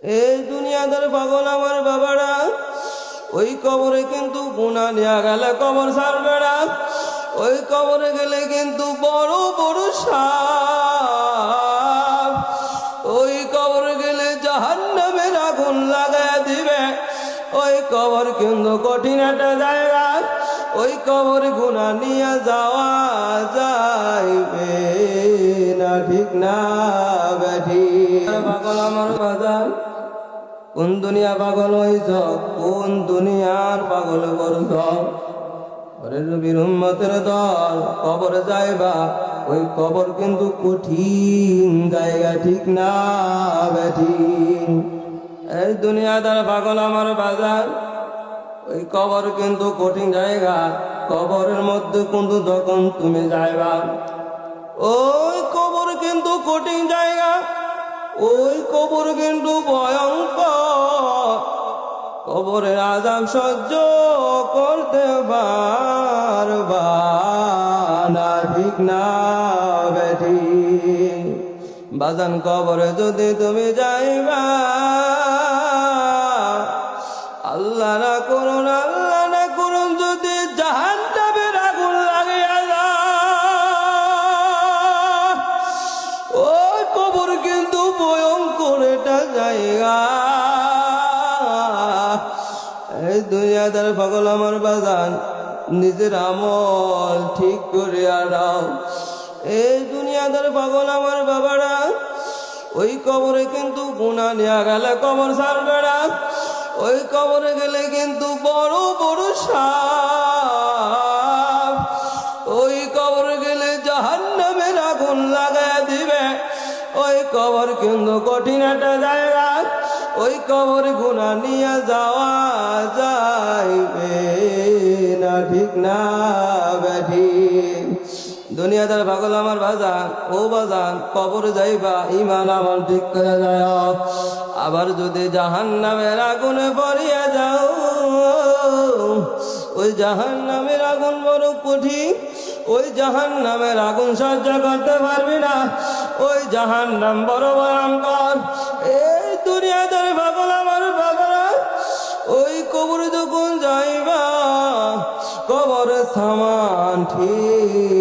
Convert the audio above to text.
এই দুনিয়াদার পাগল আমার বাবারা, ওই কবরে কিন্তু গুনাহ নিয়ে গেলে কবর ছাড়বে না। ওই কবরে গেলে কিন্তু বড় বড় সাপ, ওই কবরে গেলে জাহান্নামের আগুন লাগায় দিবে। ওই কবর কিন্তু কঠিন একটা জায়গা, ওই কবর গুনাহ নিয়ে যাওয়া যাইবে না, ঠিক না বেঠি? পাগল আমার বাজার, কোন দুনিয়া পাগল হইছ, কোন দুনিয়ার পাগল করছ? ওরে নবীর উম্মতের দল, কবরে যাইবা, ওই কবর কিন্তু কঠিন জায়গা, ঠিক না বেঠি? এই দুনিয়াদার পাগল আমার বাজার, ওই কবর কিন্তু কঠিন জায়গা। কবরের মধ্যে কিন্তু যখন তুমি যাইবা, ওই কবর কিন্তু কঠিন জায়গা, ওই কবর কিন্তু ভয়ঙ্কর। কবরের আযাব সহ্য করতে পারবা না, ঠিক না বেঠি? বাজান কবরে যদি তুমি যাইবা, আল্লাহ না করুন, আল্লাহ না করুন, যদি জাহান্নামের আগুন লাগিয়া যায়, ওই কবর কিন্তু ভয়ঙ্কর একটা জায়গা। এই দুনিয়াদার পাগল আমার বাজান, নিজের আমল ঠিক করে আনাও। এই দুনিয়াদার পাগল আমার বাবারা, ওই কবরে কিন্তু গুনাহ নিয়ে গেলে কবর ছাড়বে না। ওই কবরে গেলে কিন্তু বড় বড় সাপ, ওই কবরে গেলে জাহান্নামের আগুন লাগায় দিবে। ওই কবর কিন্তু কঠিন একটা জায়গা, ওই কবর গুনাহ নিয়ে যাওয়া যাইবে না, ঠিক না বেঠি? দুনিয়াদার পাগল আমার বাজান, ও বাজান, কবর যাইবা, ইমান আমল ঠিক করে যায়। আবার যদি জাহান্নামের আগুনে পড়িয়া যাও, ওই জাহান্নামের আগুন বড় কঠিন, ওই জাহান্নামের আগুন সহ্য করতে পারবি না, ওই জাহান্নাম বড় ভয়ঙ্কর। এই দুনিয়াদার পাগল আমার বাবারা, ওই কবর যখন যাইবা, কবরের সামান ঠিক